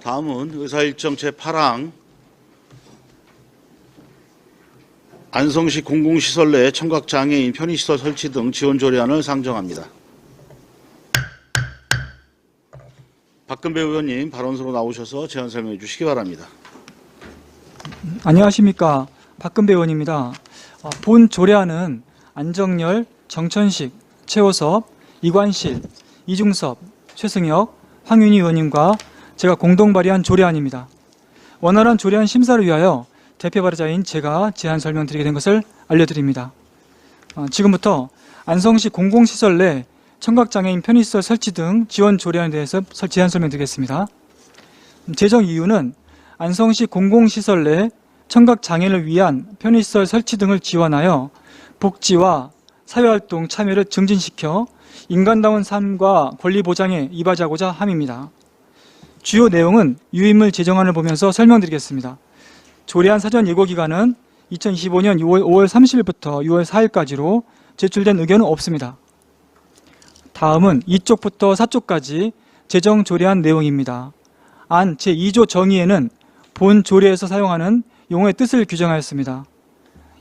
다음은 의사일정 제8항 안성시 공공시설 내 청각장애인 편의시설 설치 등 지원 조례안을 상정합니다. 박근배 의원님 발언으로 나오셔서 제안 설명해 주시기 바랍니다. 안녕하십니까. 박근배 의원입니다. 본 조례안은 안정열, 정천식, 최호섭, 이관실, 이중섭, 최승혁, 황윤희 의원님과 제가 공동 발의한 조례안입니다. 원활한 조례안 심사를 위하여 대표 발의자인 제가 제안 설명드리게 된 것을 알려드립니다. 지금부터 안성시 공공시설 내 청각장애인 편의시설 설치 등 지원 조례안에 대해서 제안 설명드리겠습니다. 제정 이유는 안성시 공공시설 내 청각장애인을 위한 편의시설 설치 등을 지원하여 복지와 사회활동 참여를 증진시켜 인간다운 삶과 권리 보장에 이바지하고자 함입니다. 주요 내용은 유인물 제정안을 보면서 설명드리겠습니다. 조례안 사전 예고 기간은 2025년 5월 30일부터 6월 4일까지로 제출된 의견은 없습니다. 다음은 2쪽부터 4쪽까지 제정 조례안 내용입니다. 안 제2조 정의에는 본 조례에서 사용하는 용어의 뜻을 규정하였습니다.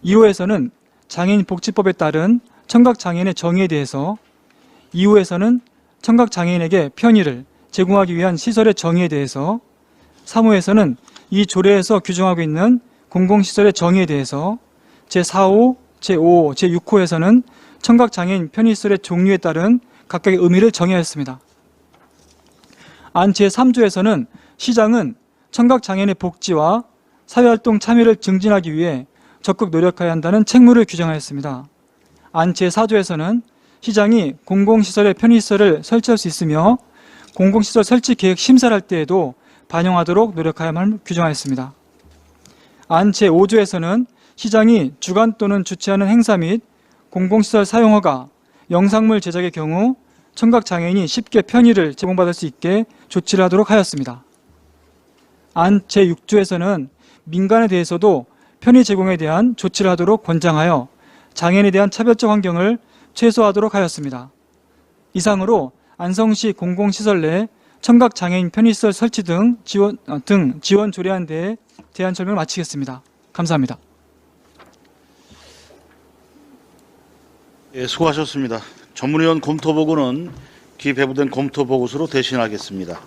1호에서는 장애인 복지법에 따른 청각장애인의 정의에 대해서, 2호에서는 청각장애인에게 편의를 제공하기 위한 시설의 정의에 대해서, 3호에서는 이 조례에서 규정하고 있는 공공시설의 정의에 대해서, 제4호, 제5호, 제6호에서는 청각장애인 편의시설의 종류에 따른 각각의 의미를 정의하였습니다. 안 제3조에서는 시장은 청각장애인의 복지와 사회활동 참여를 증진하기 위해 적극 노력해야 한다는 책무를 규정하였습니다. 안 제4조에서는 시장이 공공시설의 편의시설을 설치할 수 있으며 공공시설 설치 계획 심사를 할 때에도 반영하도록 노력하야만 규정하였습니다. 안 제5조에서는 시장이 주관 또는 주최하는 행사 및 공공시설 사용허가, 영상물 제작의 경우 청각장애인이 쉽게 편의를 제공받을 수 있게 조치를 하도록 하였습니다. 안 제6조에서는 민간에 대해서도 편의 제공에 대한 조치를 하도록 권장하여 장애인에 대한 차별적 환경을 최소화하도록 하였습니다. 이상으로 안성시 공공시설 내 청각장애인 편의시설 설치 등 지원 조례안에 대해 대안 설명을 마치겠습니다. 감사합니다. 예, 수고하셨습니다. 전문위원 검토보고는 기배부된 검토보고서로 대신하겠습니다.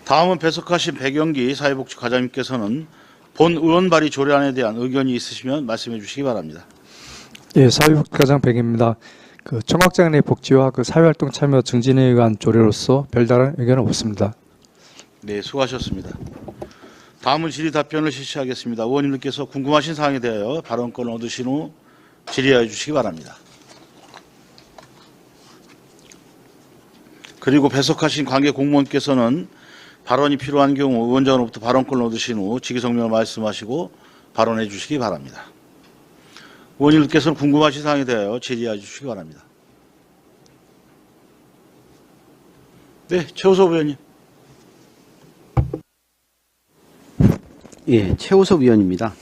다음은 배석하신 백영기 사회복지과장님께서는 본 의원 발의 조례안에 대한 의견이 있으시면 말씀해 주시기 바랍니다. 예, 사회복지과장 백입니다. 청각장애인의 복지와 사회활동 참여 증진에 의한 조례로서 별다른 의견은 없습니다. 네, 수고하셨습니다. 다음은 질의 답변을 실시하겠습니다. 의원님들께서 궁금하신 사항에 대하여 발언권을 얻으신 후 질의하여 주시기 바랍니다. 그리고 배석하신 관계 공무원께서는 발언이 필요한 경우 위원장으로부터 발언권을 얻으신 후 직위성명을 말씀하시고 발언해 주시기 바랍니다. 의원님들께서는 궁금하신 사항에 대하여 질의해 주시기 바랍니다. 네, 최호섭 의원님. 예, 최호섭 의원입니다.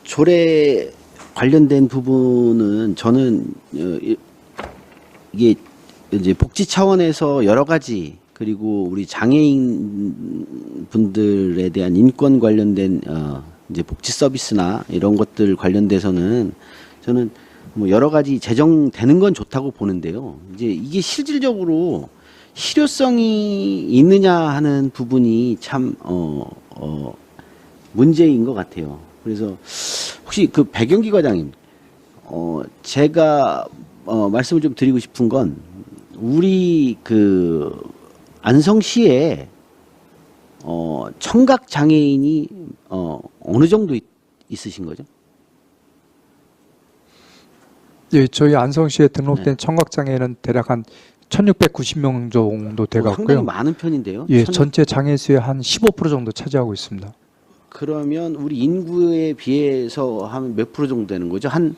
조례 관련된 부분은 저는 이게 이제 복지 차원에서 여러 가지, 그리고 우리 장애인 분들에 대한 인권 관련된 이제 복지 서비스나 이런 것들 관련돼서는 저는 여러 가지 제정되는 건 좋다고 보는데요. 이제 이게 실질적으로 실효성이 있느냐 하는 부분이 참 문제인 것 같아요. 그래서 혹시 백영기 과장님, 제가 말씀을 좀 드리고 싶은 건 우리 안성시에 청각 장애인이 어느 정도 있으신 거죠? 예, 저희 안성시에 등록된 청각장애인은 대략 한 1690명 정도 돼갖고요. 상당히 많은 편인데요. 예, 전체 장애 수의 한 15% 정도 차지하고 있습니다. 그러면 우리 인구에 비해서 하면 몇 프로 정도 되는 거죠? 한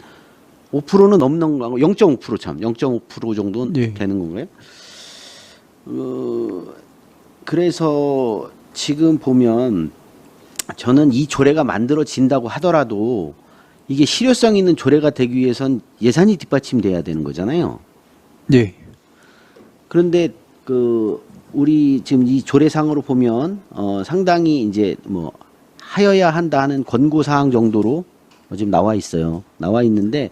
5%는 넘는 거, 0.5% 참, 0.5% 정도 예. 되는 건가요? 그래서 지금 보면 저는 이 조례가 만들어진다고 하더라도 이게 실효성 있는 조례가 되기 위해선 예산이 뒷받침돼야 되는 거잖아요. 예. 그런데 우리 지금 이 조례상으로 보면 상당히 이제 뭐 하여야 한다는 권고 사항 정도로 지금 나와 있어요. 나와 있는데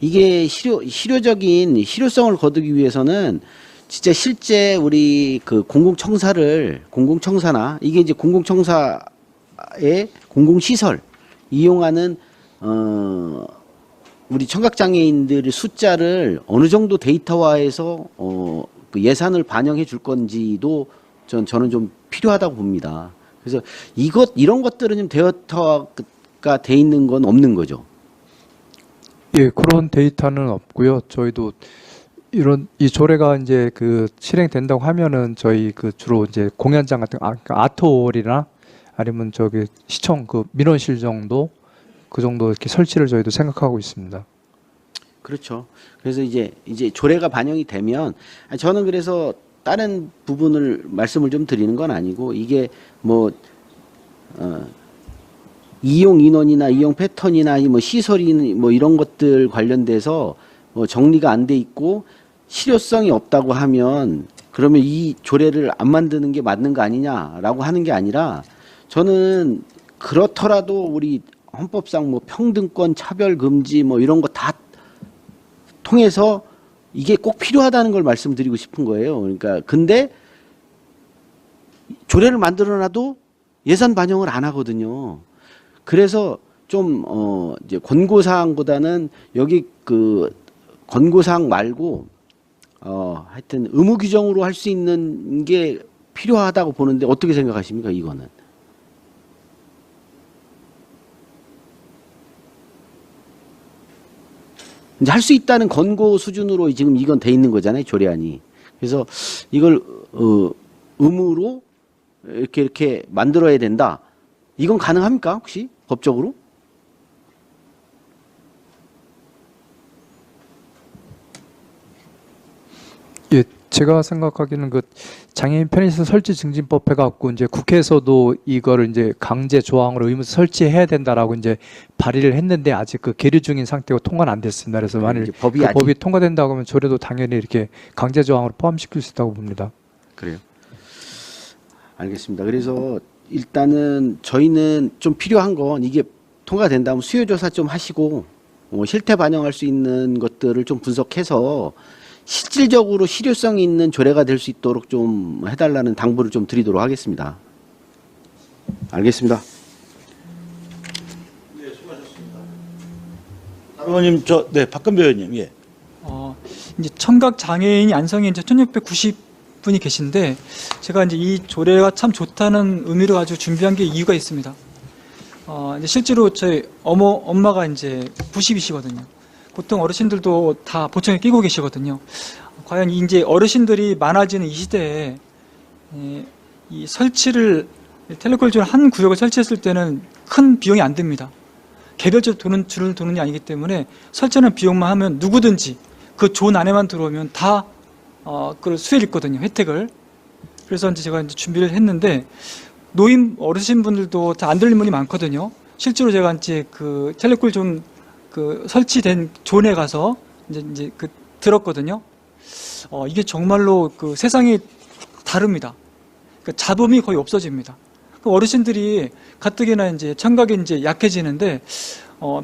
이게 실효적인 실효성을 거두기 위해서는 진짜 실제 우리 그 공공청사나 이게 이제 공공청사의 공공시설 이용하는 우리 청각장애인들의 숫자를 어느 정도 데이터화해서 그 예산을 반영해 줄 건지도 저는 좀 필요하다고 봅니다. 그래서 이런 것들은 좀 데이터화가 돼 있는 건 없는 거죠. 예, 그런 데이터는 없고요. 저희도 이 조례가 이제 그 실행된다고 하면은 저희 그 주로 이제 공연장 같은 아트홀이나 아니면 저기 시청 그 민원실 정도 그 정도 이렇게 설치를 저희도 생각하고 있습니다. 그렇죠. 그래서 이제 조례가 반영이 되면 저는 그래서 다른 부분을 말씀을 좀 드리는 건 아니고 이게 뭐 이용 인원이나 이용 패턴이나 뭐 시설이 뭐 이런 것들 관련돼서 뭐 정리가 안 돼 있고 실효성이 없다고 하면 그러면 이 조례를 안 만드는 게 맞는 거 아니냐라고 하는 게 아니라 저는 그렇더라도 우리 헌법상 뭐 평등권, 차별 금지 뭐 이런 거 다 통해서 이게 꼭 필요하다는 걸 말씀드리고 싶은 거예요. 그러니까 근데 조례를 만들어놔도 예산 반영을 안 하거든요. 그래서 좀 이제 권고사항보다는 여기 그 권고사항 말고 하여튼 의무 규정으로 할 수 있는 게 필요하다고 보는데 어떻게 생각하십니까, 이거는? 이제 할 수 있다는 권고 수준으로 지금 이건 돼 있는 거잖아요, 조례안이. 그래서 이걸 의무로 이렇게 만들어야 된다. 이건 가능합니까, 혹시 법적으로? 예, 제가 생각하기에는 그 장애인 편의시설 설치 증진법 해갖고 이제 국회에서도 이거를 이제 강제 조항으로 의무 설치해야 된다라고 이제 발의를 했는데 아직 그 계류 중인 상태고 통과는 안 됐습니다. 그래서 만일 법이 그 아직 법이 통과된다고 하면 조례도 당연히 이렇게 강제 조항으로 포함시킬 수 있다고 봅니다. 그래요. 알겠습니다. 그래서 일단은 저희는 좀 필요한 건 이게 통과된다면 수요조사 좀 하시고 실태 반영할 수 있는 것들을 좀 분석해서 실질적으로 실효성이 있는 조례가 될 수 있도록 좀 해달라는 당부를 좀 드리도록 하겠습니다. 알겠습니다. 네, 수고하셨습니다. 다른 의원님, 네, 박근배 의원님, 예. 이제 청각 장애인이 안성에 이제 1690분이 계신데 제가 이제 이 조례가 참 좋다는 의미로 아주 준비한 게 이유가 있습니다. 이제 실제로 저희 엄마가 이제 90이시거든요. 보통 어르신들도 다 보청에 끼고 계시거든요. 과연 이제 어르신들이 많아지는 이 시대에 이 설치를 텔레콜존 한 구역을 설치했을 때는 큰 비용이 안 듭니다. 개별적으로 줄을 도는 게 아니기 때문에 설치하는 비용만 하면 누구든지 그 존 안에만 들어오면 다 그걸 수혜를 있거든요. 혜택을. 그래서 이제 제가 이제 준비를 했는데 노인 어르신분들도 다 안 들리는 분이 많거든요. 실제로 제가 이제 그 텔레콜존 그 설치된 존에 가서 이제 그 들었거든요. 이게 정말로 그 세상이 다릅니다. 그 잡음이 거의 없어집니다. 그 어르신들이 가뜩이나 이제 청각이 이제 약해지는데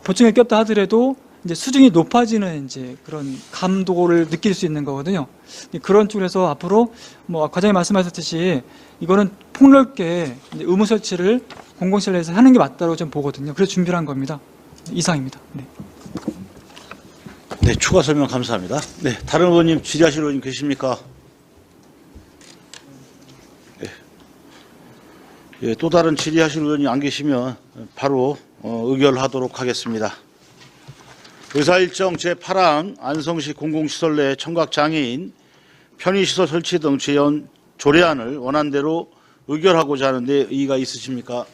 보청에 꼈다 하더라도 이제 수준이 높아지는 이제 그런 감도를 느낄 수 있는 거거든요. 그런 쪽에서 앞으로 뭐 과장님 말씀하셨듯이 이거는 폭넓게 이제 의무 설치를 공공시설에서 하는 게 맞다고 좀 보거든요. 그래서 준비를 한 겁니다. 이상입니다. 네. 네, 추가 설명 감사합니다. 네, 다른 의원님, 질의하실 의원님 계십니까? 네. 예, 또 다른 질의하실 의원이 안 계시면 바로 의결하도록 하겠습니다. 의사일정 제8항 안성시 공공시설 내 청각장애인 편의시설 설치 등 조례안을 원안대로 의결하고자 하는데 이의가 있으십니까?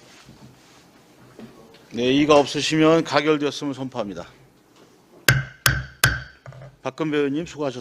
네, 이의가 없으시면 가결되었음을 선포합니다. 박근배 의원님 수고하셨습니다.